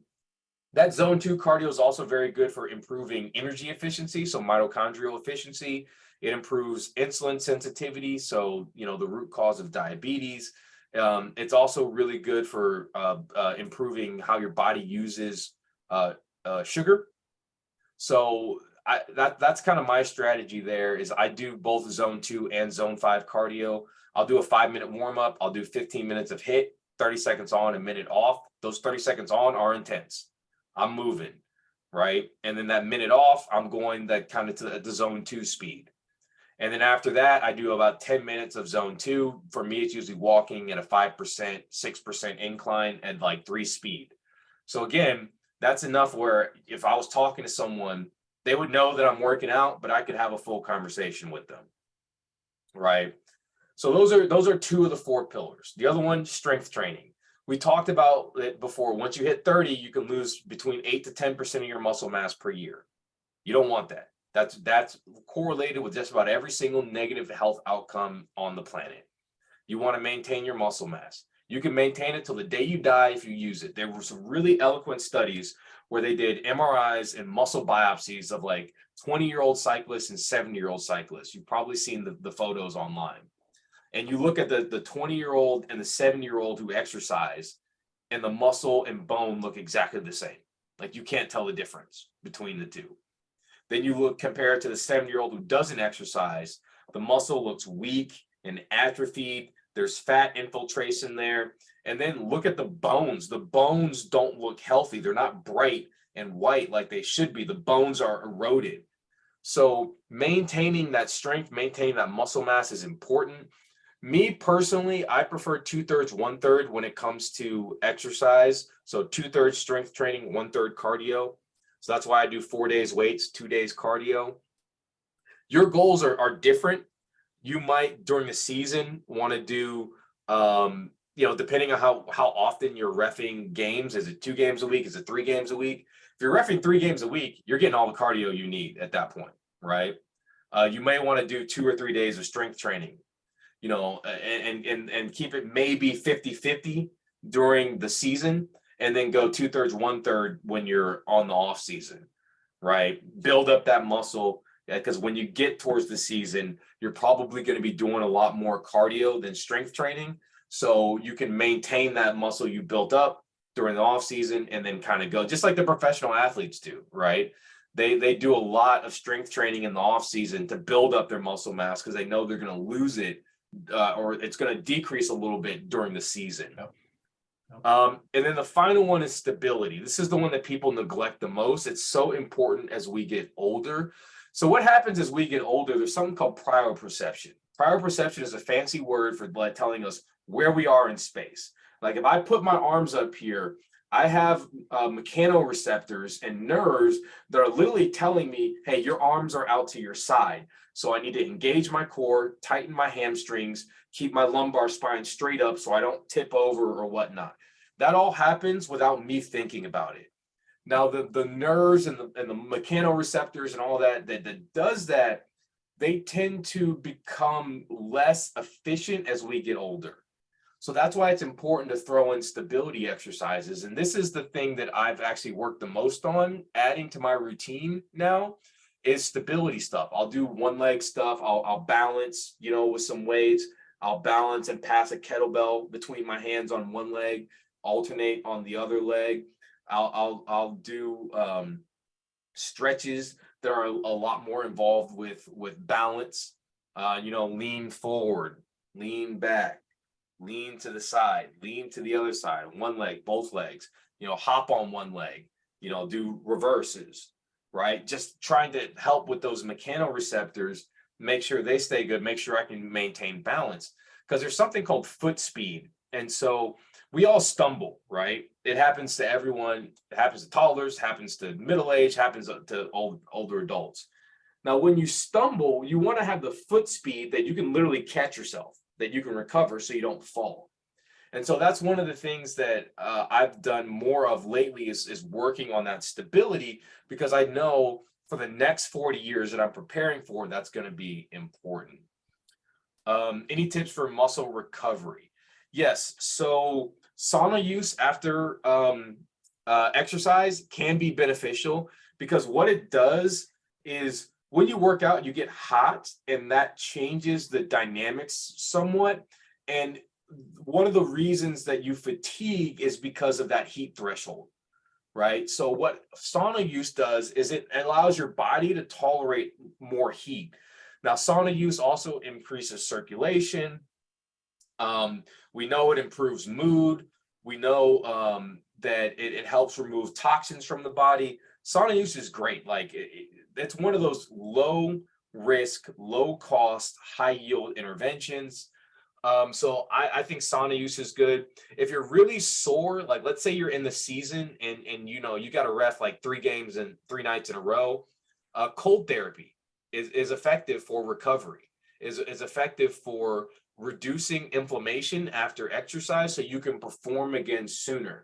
that zone 2 cardio is also very good for improving energy efficiency, so mitochondrial efficiency. It improves insulin sensitivity, so the root cause of diabetes. It's also really good for improving how your body uses sugar. So that's kind of my strategy there. Is I do both zone 2 and zone 5 cardio. I'll do a 5-minute warm up. I'll do 15 minutes of HIIT, 30 seconds on, a minute off. Those 30 seconds on are intense. I'm moving, right? And then that minute off, I'm going that kind of to the zone 2 speed. And then after that, I do about 10 minutes of zone 2. For me, it's usually walking at a 5%, 6% incline at like 3 speed. So again, that's enough where if I was talking to someone, they would know that I'm working out, but I could have a full conversation with them, right? So those are 2 of the 4 pillars. The other one, strength training. We talked about it before. Once you hit 30, you can lose between 8-10% of your muscle mass per year. You don't want that. That's correlated with just about every single negative health outcome on the planet. You want to maintain your muscle mass. You can maintain it till the day you die if you use it. There were some really eloquent studies where they did MRIs and muscle biopsies of like 20-year-old cyclists and 70-year-old cyclists. You've probably seen the photos online. And you look at the 20-year-old and the 70-year-old who exercise, and the muscle and bone look exactly the same. Like you can't tell the difference between the two. Then you compare it to the 70-year-old who doesn't exercise. The muscle looks weak and atrophied. There's fat infiltration there. And then look at the bones. The bones don't look healthy. They're not bright and white like they should be. The bones are eroded. So maintaining that strength, maintaining that muscle mass is important. Me personally, I prefer 2/3, 1/3 when it comes to exercise. So 2/3 strength training, 1/3 cardio. So that's why I do 4 days weights, 2 days cardio. Your goals are different. You might during the season want to do, depending on how often you're reffing games. Is it 2 games a week? Is it 3 games a week? If you're reffing 3 games a week, you're getting all the cardio you need at that point, right? You may want to do 2 or 3 days of strength training, and keep it maybe 50-50 during the season, and then go 2/3, 1/3 when you're on the off season, right? Build up that muscle, because when you get towards the season, you're probably going to be doing a lot more cardio than strength training. So you can maintain that muscle you built up during the off season and then kind of go just like the professional athletes do, right? They do a lot of strength training in the off season to build up their muscle mass because they know they're going to lose it, or it's going to decrease a little bit during the season. Yep. And then the final one is stability. This is the one that people neglect the most. It's so important as we get older. So what happens as we get older, there's something called proprioception. Proprioception is a fancy word for telling us where we are in space. Like if I put my arms up here, I have mechanoreceptors and nerves that are literally telling me, hey, your arms are out to your side. So I need to engage my core, tighten my hamstrings, keep my lumbar spine straight up so I don't tip over or whatnot. That all happens without me thinking about it. Now, the nerves and the mechanoreceptors and all that does that, they tend to become less efficient as we get older. So that's why it's important to throw in stability exercises. And this is the thing that I've actually worked the most on adding to my routine now is stability stuff. I'll do one leg stuff. I'll balance, with some weights. I'll balance and pass a kettlebell between my hands on one leg, alternate on the other leg. I'll do stretches that are a lot more involved with balance. Lean forward, lean back, lean to the side, lean to the other side, one leg, both legs, hop on one leg, do reverses, right? Just trying to help with those mechanoreceptors, make sure they stay good, make sure I can maintain balance. Because there's something called foot speed. And so we all stumble, right? It happens to everyone. It happens to toddlers, happens to middle age, happens to older adults. Now, when you stumble, you want to have the foot speed that you can literally catch yourself, that you can recover so you don't fall. And so that's one of the things that I've done more of lately is working on that stability, because I know for the next 40 years that I'm preparing for, that's going to be important. Any tips for muscle recovery? Yes. So sauna use after exercise can be beneficial, because what it does is when you work out, you get hot and that changes the dynamics somewhat. And one of the reasons that you fatigue is because of that heat threshold, right? So what sauna use does is it allows your body to tolerate more heat. Now, sauna use also increases circulation. We know it improves mood. We know that it helps remove toxins from the body. Sauna use is great. Like it's one of those low risk, low cost, high yield interventions. So I think sauna use is good. If you're really sore, like let's say you're in the season and you got to ref like 3 games and 3 nights in a row, cold therapy is effective for recovery, is effective for reducing inflammation after exercise so you can perform again sooner.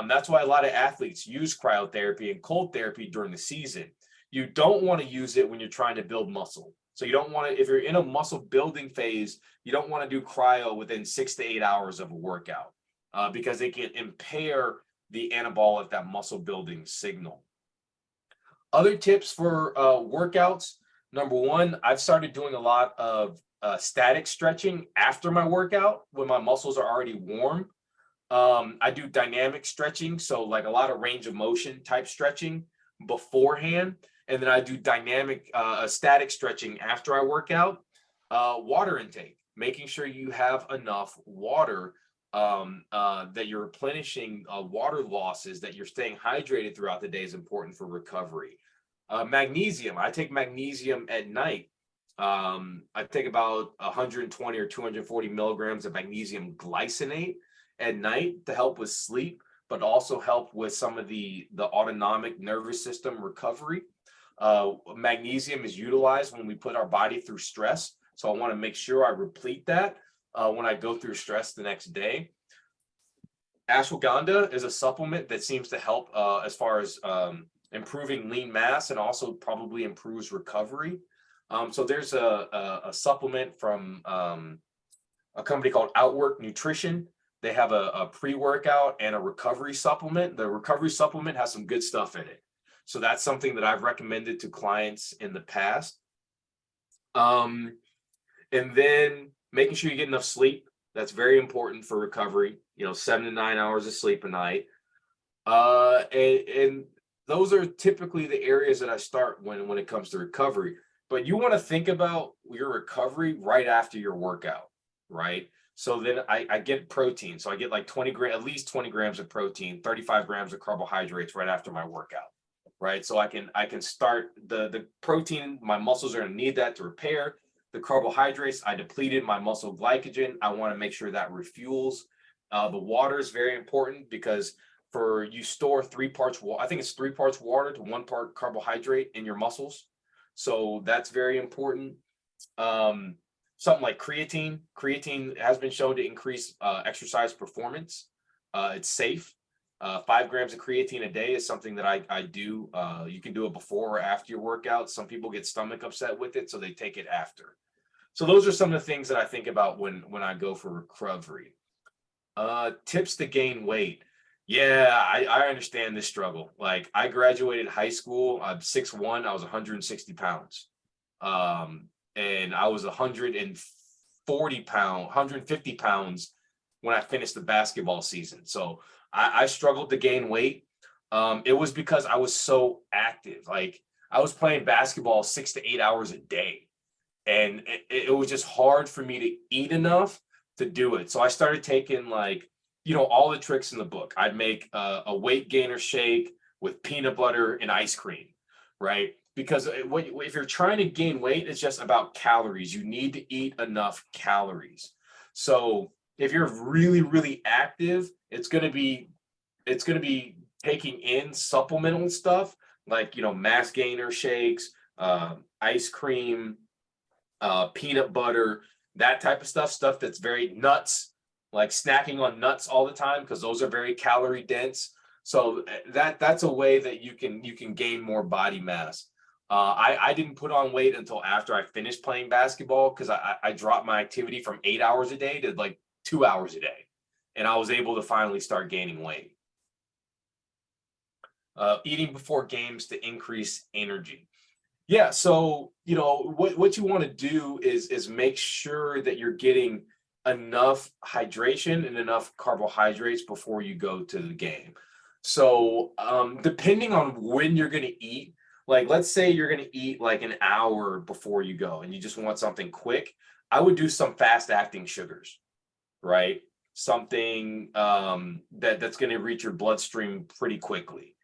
That's why a lot of athletes use cryotherapy and cold therapy during the season. You don't want to use it when you're trying to build muscle. So you don't want to, if you're in a muscle building phase, you don't want to do cryo within 6 to 8 hours of a workout because it can impair the anabolic, that muscle building signal. Other tips for workouts. Number one, I've started doing a lot of static stretching after my workout when my muscles are already warm. I do dynamic stretching, so like a lot of range of motion type stretching beforehand, and then I do dynamic static stretching after I work out. Water intake, making sure you have enough water that you're replenishing water losses, that you're staying hydrated throughout the day is important for recovery. Magnesium, I take magnesium at night. I take about 120 or 240 milligrams of magnesium glycinate at night to help with sleep, but also help with some of the autonomic nervous system recovery. Magnesium is utilized when we put our body through stress. So I want to make sure I replete that when I go through stress the next day. Ashwagandha is a supplement that seems to help as far as improving lean mass, and also probably improves recovery. So there's a supplement from a company called Outwork Nutrition. They have a pre-workout and a recovery supplement. The recovery supplement has some good stuff in it. So that's something that I've recommended to clients in the past. And then making sure you get enough sleep. That's very important for recovery, 7 to 9 hours of sleep a night. And those are typically the areas that I start when it comes to recovery. But you want to think about your recovery right after your workout, right? So then I get protein. So I get like at least 20 grams of protein, 35 grams of carbohydrates right after my workout, right? So I can start the protein, my muscles are going to need that to repair. The carbohydrates, I depleted my muscle glycogen. I want to make sure that refuels. The water is very important because you store 3 parts water. I think it's 3 parts water to 1 part carbohydrate in your muscles. So that's very important. Something like creatine. Creatine has been shown to increase exercise performance. It's safe. 5 grams of creatine a day is something that I do. You can do it before or after your workout. Some people get stomach upset with it, so they take it after. So those are some of the things that I think about when I go for recovery. Tips to gain weight. Yeah, I understand this struggle. Like, I graduated high school. I'm 6'1", I was 160 pounds. And I was 150 pounds when I finished the basketball season. So I struggled to gain weight. It was because I was so active. Like, I was playing basketball 6 to 8 hours a day. And it was just hard for me to eat enough to do it. So I started taking all the tricks in the book. I'd make a weight gainer shake with peanut butter and ice cream, right? Because if you're trying to gain weight, it's just about calories. You need to eat enough calories. So if you're really, really active, it's going to be taking in supplemental stuff like, mass gainer shakes, ice cream, peanut butter, that type of stuff that's very nuts, like snacking on nuts all the time, because those are very calorie dense. So that's a way that you can gain more body mass. I didn't put on weight until after I finished playing basketball, because I dropped my activity from 8 hours a day to like 2 hours a day, and I was able to finally start gaining weight. Eating before games to increase energy. Yeah, so what you want to do is make sure that you're getting enough hydration and enough carbohydrates before you go to the game. So depending on when you're going to eat, like let's say you're going to eat like an hour before you go and you just want something quick, I would do some fast acting sugars, right? Something that's going to reach your bloodstream pretty quickly.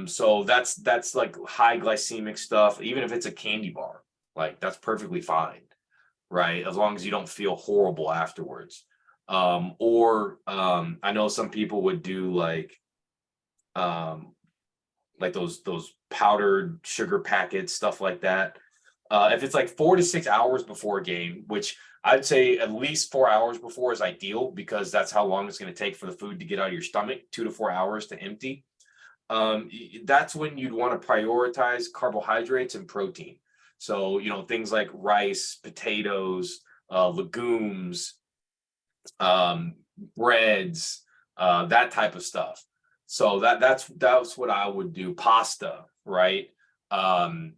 So that's like high glycemic stuff. Even if it's a candy bar, like that's perfectly fine, right? As long as you don't feel horrible afterwards. I know some people would do like those powdered sugar packets, stuff like that. If it's like 4 to 6 hours before a game, which I'd say at least 4 hours before is ideal, because that's how long it's going to take for the food to get out of your stomach, 2 to 4 hours to empty. That's when you'd want to prioritize carbohydrates and protein. So, things like rice, potatoes, legumes, breads, that type of stuff. So that's what I would do. Pasta, right? And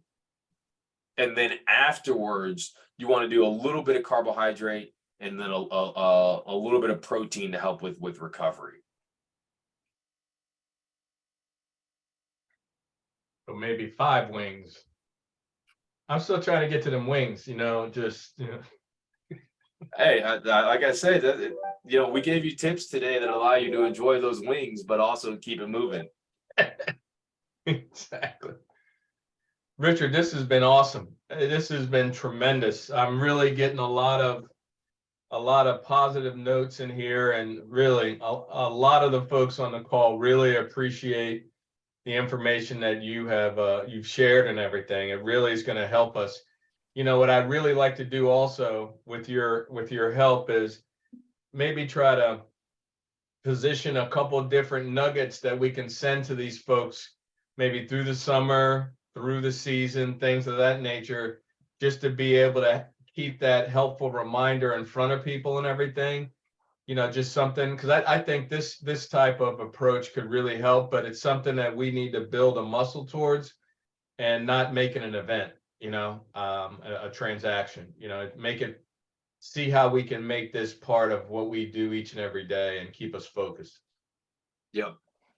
then afterwards, you want to do a little bit of carbohydrate and then a little bit of protein to help with recovery. So maybe 5 wings. I'm still trying to get to them wings, Hey, like I said, we gave you tips today that allow you to enjoy those wings, but also keep it moving. Exactly. Richard, this has been awesome. This has been tremendous. I'm really getting a lot of positive notes in here, and really a lot of the folks on the call really appreciate the information that you've shared and everything. It really is going to help us. What I'd really like to do also with your help is maybe try to position a couple of different nuggets that we can send to these folks, maybe through the summer, through the season, things of that nature, just to be able to keep that helpful reminder in front of people and everything. Just something, because I think this type of approach could really help, but it's something that we need to build a muscle towards and not make it an event, a transaction, see how we can make this part of what we do each and every day and keep us focused. Yep.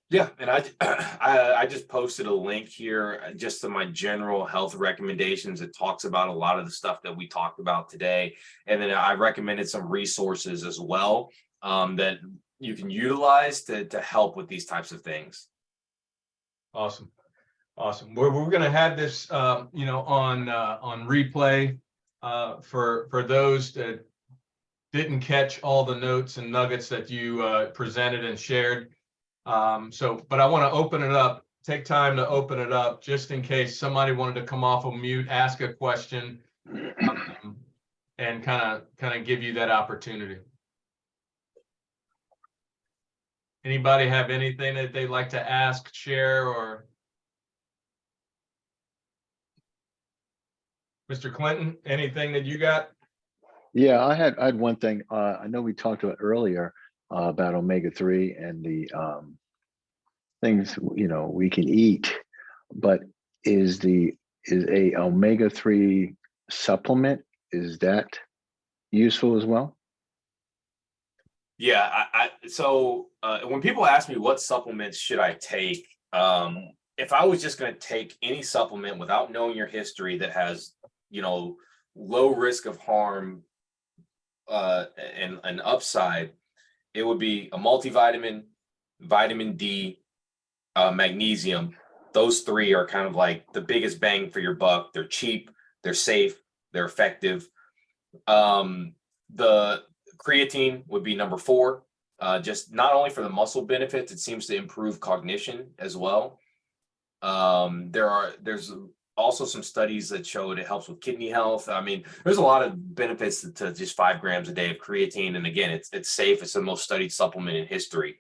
Yeah, and I just posted a link here just to my general health recommendations. It talks about a lot of the stuff that we talked about today, and then I recommended some resources as well that you can utilize to help with these types of things. Awesome. We're going to have this, on replay for those that didn't catch all the notes and nuggets that you presented and shared. But I want to open it up, take time to open it up just in case somebody wanted to come off of mute, ask a question, and kind of give you that opportunity. Anybody have anything that they'd like to ask, share, or Mr. Clinton, anything that you got? Yeah, I had one thing. I know we talked about earlier about omega-3 and the things we can eat, but is a omega-3 supplement, is that useful as well? Yeah, so when people ask me what supplements should I take, if I was just going to take any supplement without knowing your history that has low risk of harm and an upside, it would be a multivitamin, vitamin D, magnesium. Those three are kind of like the biggest bang for your buck. They're cheap, they're safe, they're effective. The creatine would be number 4, just not only for the muscle benefits, it seems to improve cognition as well. There's also some studies that show it helps with kidney health. I mean, there's a lot of benefits to just 5 grams a day of creatine. And again, it's safe. It's the most studied supplement in history.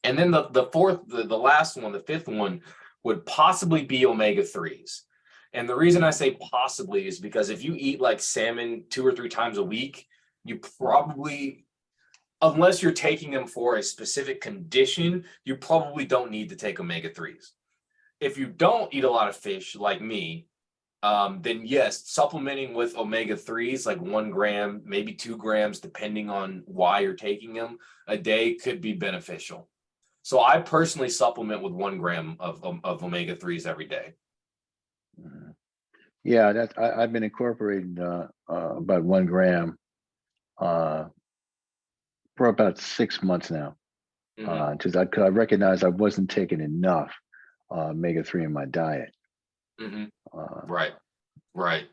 And then the fourth, the last one, the fifth one would possibly be omega-3s. And the reason I say possibly is because if you eat like salmon 2 or 3 times a week, you probably, unless you're taking them for a specific condition, you probably don't need to take omega-3s. If you don't eat a lot of fish like me, then yes, supplementing with omega-3s, like 1 gram, maybe 2 grams, depending on why you're taking them a day, could be beneficial. So I personally supplement with 1 gram of omega-3s every day. Yeah, I've been incorporating about 1 gram for about 6 months now. Because I recognized I wasn't taking enough omega-3 in my diet. Right.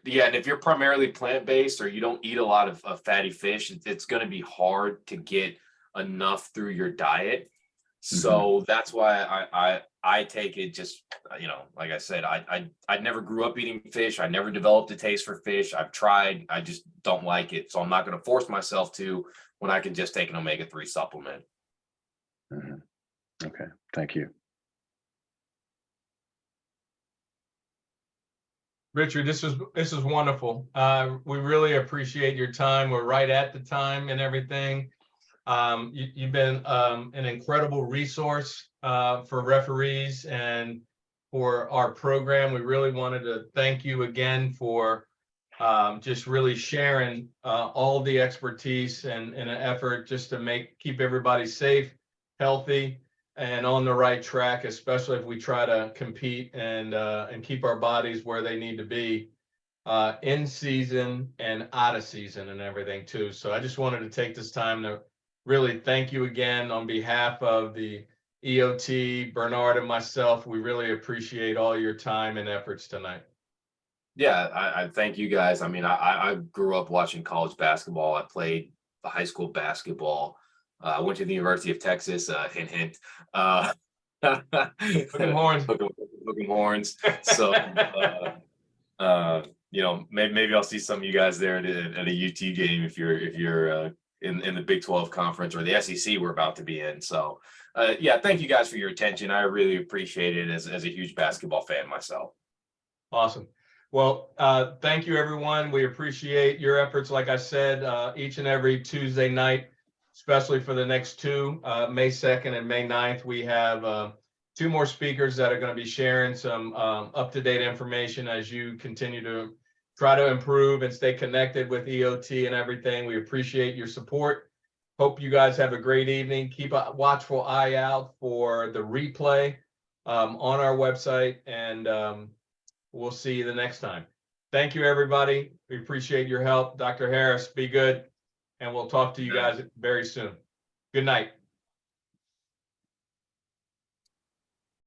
Yeah, and if you're primarily plant-based or you don't eat a lot of fatty fish, it's going to be hard to get enough through your diet. So that's why I take it just, like I said, I never grew up eating fish. I never developed a taste for fish. I've tried, I just don't like it. So I'm not going to force myself to when I can just take an omega-3 supplement. Okay, thank you. Richard, this is wonderful. We really appreciate your time. We're right at the time and everything. You've been an incredible resource for referees and for our program. We really wanted to thank you again for just really sharing all the expertise and an effort just to keep everybody safe, healthy, and on the right track, especially if we try to compete and keep our bodies where they need to be in season and out of season and everything too. So I just wanted to take this time to really thank you again on behalf of the EOT, Bernard and myself. We really appreciate all your time and efforts tonight. Yeah, I thank you guys. I mean, I grew up watching college basketball. I played high school basketball. I went to the University of Texas. Hint, hint. Hook 'em horns. Hook 'em horns. So, you know, maybe I'll see some of you guys there at a UT game if you're in the Big 12 conference or the SEC we're about to be in. So, yeah, thank you guys for your attention. I really appreciate it as a huge basketball fan myself. Awesome. Well, thank you, everyone. We appreciate your efforts. Like I said, each and every Tuesday night, especially for the next two, May 2nd and May 9th, we have two more speakers that are going to be sharing some up-to-date information as you continue to try to improve and stay connected with EOT and everything. We appreciate your support. Hope you guys have a great evening. Keep a watchful eye out for the replay on our website, and we'll see you the next time. Thank you, everybody. We appreciate your help. Dr. Harris, be good. And we'll talk to you guys very soon. Good night.